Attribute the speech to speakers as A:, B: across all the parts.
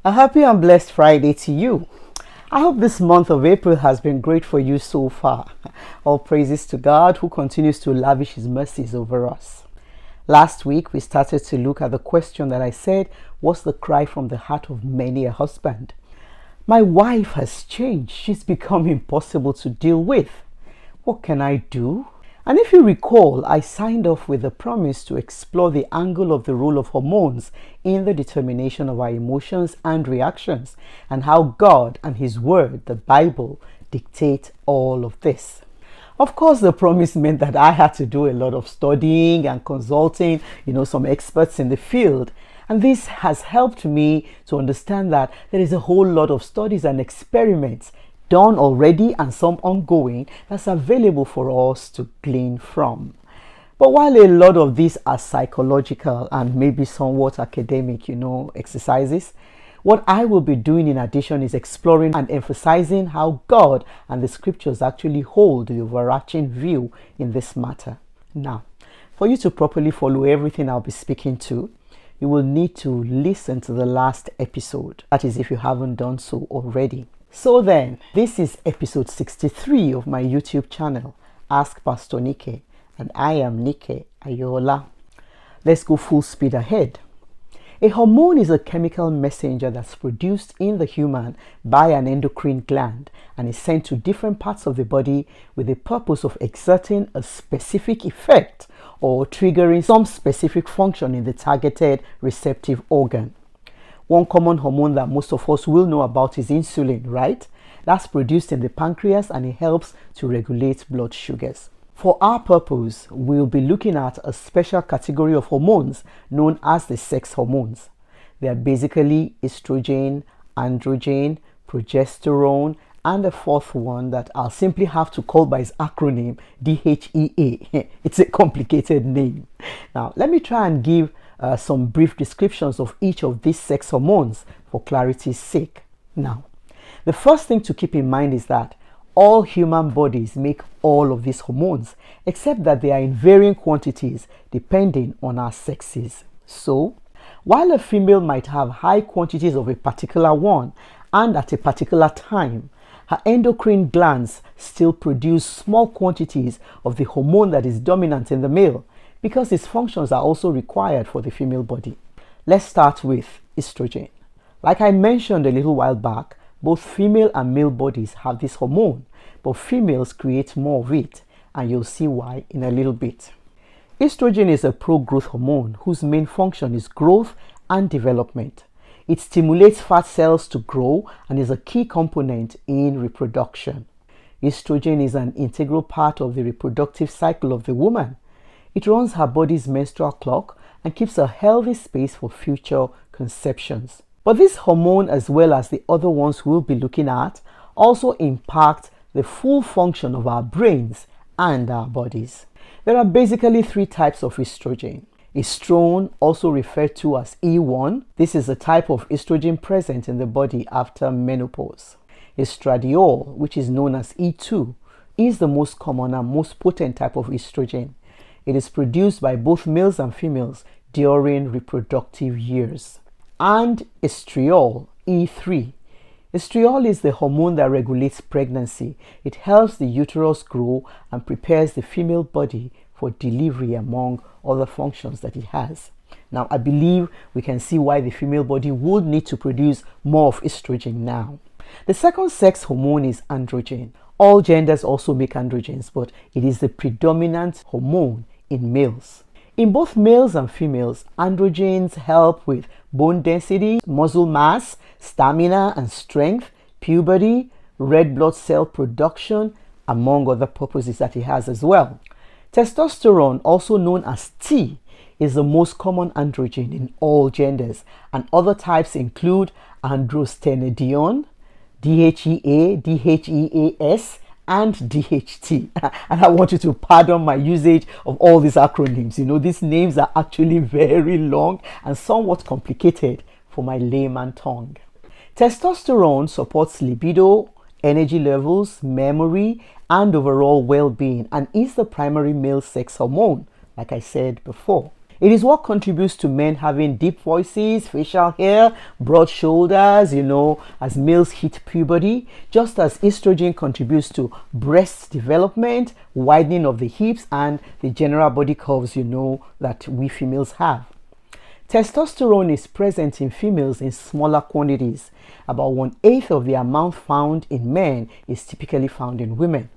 A: A happy and blessed Friday to you. I hope this month of April has been great for you so far. All praises to God who continues to lavish his mercies over us. Last week we started to look at the question that I said was the cry from the heart of many a husband. My wife has changed. She's become impossible to deal with. What can I do? And if you recall, I signed off with a promise to explore the angle of the role of hormones in the determination of our emotions and reactions, and how God and His Word, the Bible, dictate all of this. Of course, the promise meant that I had to do a lot of studying and consulting, some experts in the field. And this has helped me to understand that there is a whole lot of studies and experiments done already and some ongoing that's available for us to glean from. But while a lot of these are psychological and maybe somewhat academic, exercises, what I will be doing in addition is exploring and emphasizing how God and the scriptures actually hold the overarching view in this matter. Now, for you to properly follow everything I'll be speaking to, you will need to listen to the last episode. That is, if you haven't done so already. So then, this is episode 63 of my YouTube channel, Ask Pastor Nike, and I am Nike Ayola. Let's go full speed ahead. A hormone is a chemical messenger that's produced in the human by an endocrine gland and is sent to different parts of the body with the purpose of exerting a specific effect or triggering some specific function in the targeted receptive organ. One common hormone that most of us will know about is insulin, right? That's produced in the pancreas and it helps to regulate blood sugars. For our purpose, we'll be looking at a special category of hormones known as the sex hormones. They are basically estrogen, androgen, progesterone, and a fourth one that I'll simply have to call by its acronym DHEA. It's a complicated name. Now, let me try and give some brief descriptions of each of these sex hormones for clarity's sake. Now, the first thing to keep in mind is that all human bodies make all of these hormones, except that they are in varying quantities depending on our sexes. So, while a female might have high quantities of a particular one and at a particular time, her endocrine glands still produce small quantities of the hormone that is dominant in the male, because its functions are also required for the female body. Let's start with estrogen. Like I mentioned a little while back, both female and male bodies have this hormone, but females create more of it, and you'll see why in a little bit. Estrogen is a pro-growth hormone whose main function is growth and development. It stimulates fat cells to grow and is a key component in reproduction. Estrogen is an integral part of the reproductive cycle of the woman. It runs her body's menstrual clock and keeps a healthy space for future conceptions. But this hormone, as well as the other ones we'll be looking at, also impact the full function of our brains and our bodies. There are basically three types of estrogen. Estrone, also referred to as E1, this is a type of estrogen present in the body after menopause. Estradiol, which is known as E2, is the most common and most potent type of estrogen. It is produced by both males and females during reproductive years. And estriol, E3. Estriol is the hormone that regulates pregnancy. It helps the uterus grow and prepares the female body for delivery, among other functions that it has. Now, I believe we can see why the female body would need to produce more of estrogen now. The second sex hormone is androgen. All genders also make androgens, but it is the predominant hormone in males. In both males and females, androgens help with bone density, muscle mass, stamina and strength, puberty, red blood cell production, among other purposes that it has as well. Testosterone, also known as T, is the most common androgen in all genders, and other types include androstenedione, DHEA, DHEAS, and DHT. And I want you to pardon my usage of all these acronyms. These names are actually very long and somewhat complicated for my layman tongue. Testosterone supports libido, energy levels, memory, and overall well-being, and is the primary male sex hormone, like I said before. It is what contributes to men having deep voices, facial hair, broad shoulders, as males hit puberty, just as estrogen contributes to breast development, widening of the hips, and the general body curves, that we females have. Testosterone is present in females in smaller quantities. About 1/8 of the amount found in men is typically found in women.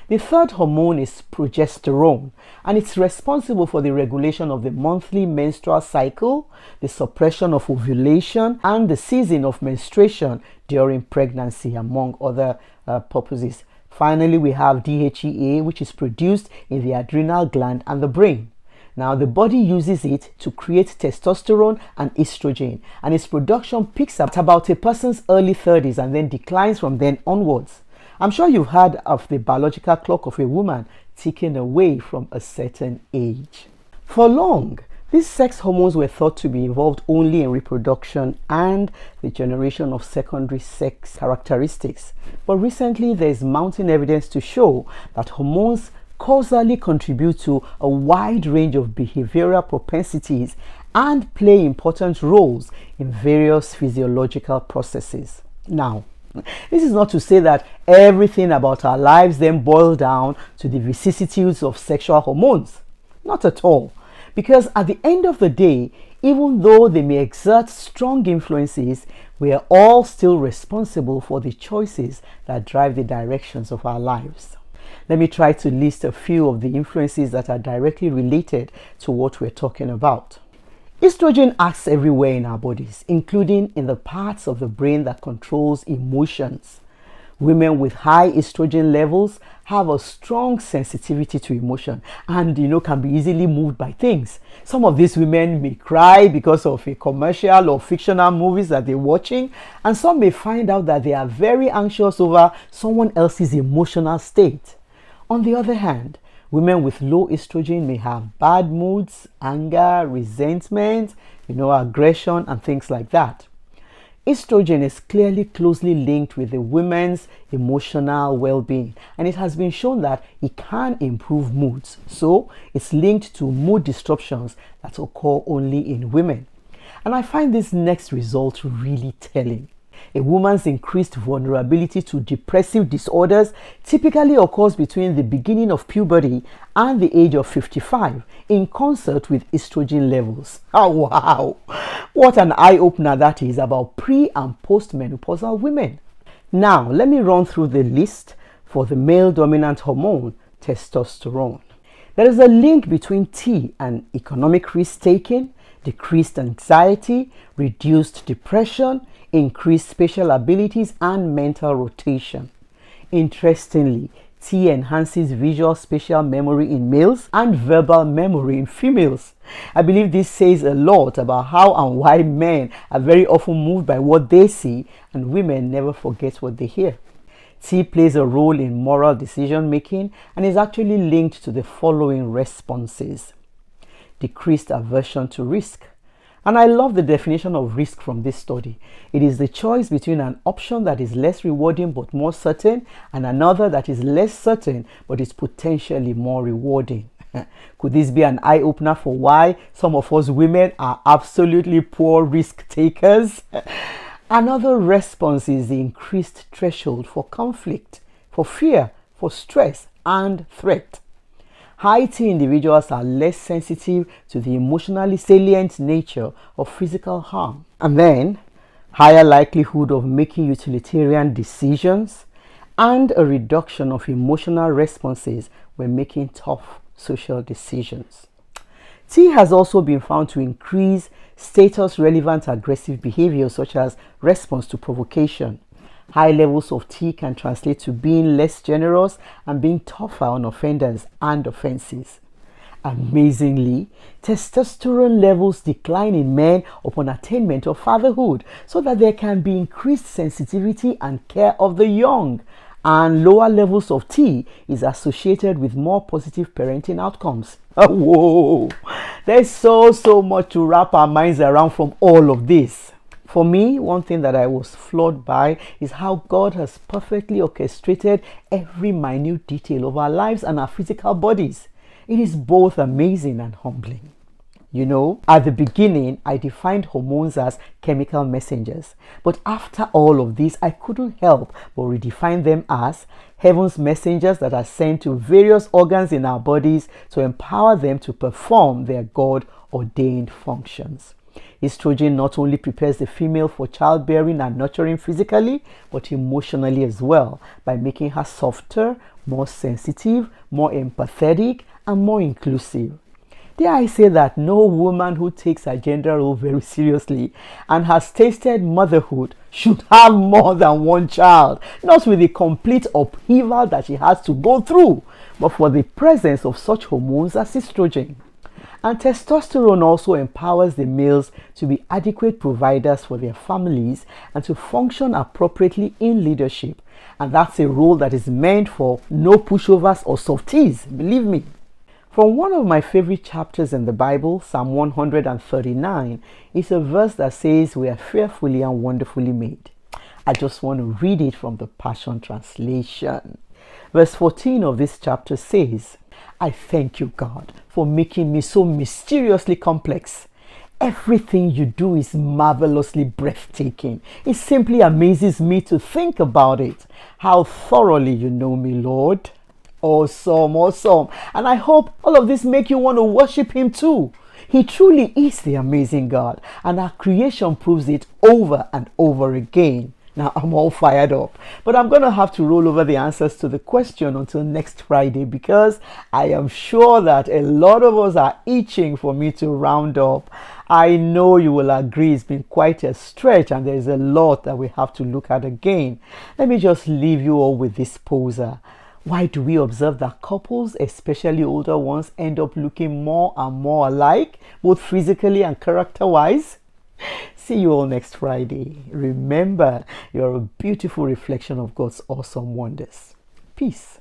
A: The third hormone is progesterone, and it's responsible for the regulation of the monthly menstrual cycle, the suppression of ovulation, and the ceasing of menstruation during pregnancy, among other purposes. Finally, we have DHEA, which is produced in the adrenal gland and the brain. Now, the body uses it to create testosterone and estrogen, and its production peaks up at about a person's early 30s and then declines from then onwards. I'm sure you've heard of the biological clock of a woman ticking away from a certain age. For long, these sex hormones were thought to be involved only in reproduction and the generation of secondary sex characteristics. But recently, there is mounting evidence to show that hormones causally contribute to a wide range of behavioral propensities and play important roles in various physiological processes. Now, this is not to say that everything about our lives then boils down to the vicissitudes of sexual hormones. Not at all. Because at the end of the day, even though they may exert strong influences, we are all still responsible for the choices that drive the directions of our lives. Let me try to list a few of the influences that are directly related to what we're talking about. Estrogen acts everywhere in our bodies, including in the parts of the brain that controls emotions. Women with high estrogen levels have a strong sensitivity to emotion and, can be easily moved by things. Some of these women may cry because of a commercial or fictional movies that they're watching, and some may find out that they are very anxious over someone else's emotional state. On the other hand, women with low estrogen may have bad moods, anger, resentment, aggression, and things like that. Estrogen is closely linked with the women's emotional well-being, and it has been shown that it can improve moods. So it's linked to mood disruptions that occur only in women. And I find this next result really telling. A woman's increased vulnerability to depressive disorders typically occurs between the beginning of puberty and the age of 55, in concert with estrogen levels. Oh, wow! What an eye-opener that is about pre- and post-menopausal women. Now, let me run through the list for the male-dominant hormone, testosterone. There is a link between T and economic risk-taking, decreased anxiety, reduced depression, increased spatial abilities, and mental rotation. Interestingly, T enhances visual spatial memory in males and verbal memory in females. I believe this says a lot about how and why men are very often moved by what they see and women never forget what they hear. T plays a role in moral decision making and is actually linked to the following responses. Decreased aversion to risk. And I love the definition of risk from this study. It is the choice between an option that is less rewarding but more certain and another that is less certain but is potentially more rewarding. Could this be an eye-opener for why some of us women are absolutely poor risk takers? Another response is the increased threshold for conflict, for fear, for stress, and threat. High T individuals are less sensitive to the emotionally salient nature of physical harm. And then, higher likelihood of making utilitarian decisions and a reduction of emotional responses when making tough social decisions. T has also been found to increase status-relevant aggressive behavior such as response to provocation. High levels of T can translate to being less generous and being tougher on offenders and offenses. Amazingly, testosterone levels decline in men upon attainment of fatherhood so that there can be increased sensitivity and care of the young. And lower levels of T is associated with more positive parenting outcomes. Whoa! There's so much to wrap our minds around from all of this. For me, one thing that I was floored by is how God has perfectly orchestrated every minute detail of our lives and our physical bodies. It is both amazing and humbling. You know, at the beginning, I defined hormones as chemical messengers. But after all of this, I couldn't help but redefine them as heaven's messengers that are sent to various organs in our bodies to empower them to perform their God-ordained functions. Estrogen not only prepares the female for childbearing and nurturing physically, but emotionally as well, by making her softer, more sensitive, more empathetic, and more inclusive. Dare I say that no woman who takes her gender role very seriously and has tasted motherhood should have more than one child, not with the complete upheaval that she has to go through, but for the presence of such hormones as estrogen. And testosterone also empowers the males to be adequate providers for their families and to function appropriately in leadership. And that's a role that is meant for no pushovers or softies, believe me. From one of my favorite chapters in the Bible, Psalm 139, is a verse that says we are fearfully and wonderfully made. I just want to read it from the Passion Translation. Verse 14 of this chapter says, I thank you, God, for making me so mysteriously complex. Everything you do is marvelously breathtaking. It simply amazes me to think about it. How thoroughly you know me, Lord. Awesome, awesome. And I hope all of this make you want to worship him too. He truly is the amazing God, and our creation proves it over and over again. Now I'm all fired up, but I'm going to have to roll over the answers to the question until next Friday, because I am sure that a lot of us are itching for me to round up. I know you will agree it's been quite a stretch and there's a lot that we have to look at again. Let me just leave you all with this poser. Why do we observe that couples, especially older ones, end up looking more and more alike, both physically and character-wise? See you all next Friday. Remember, you're a beautiful reflection of God's awesome wonders. Peace.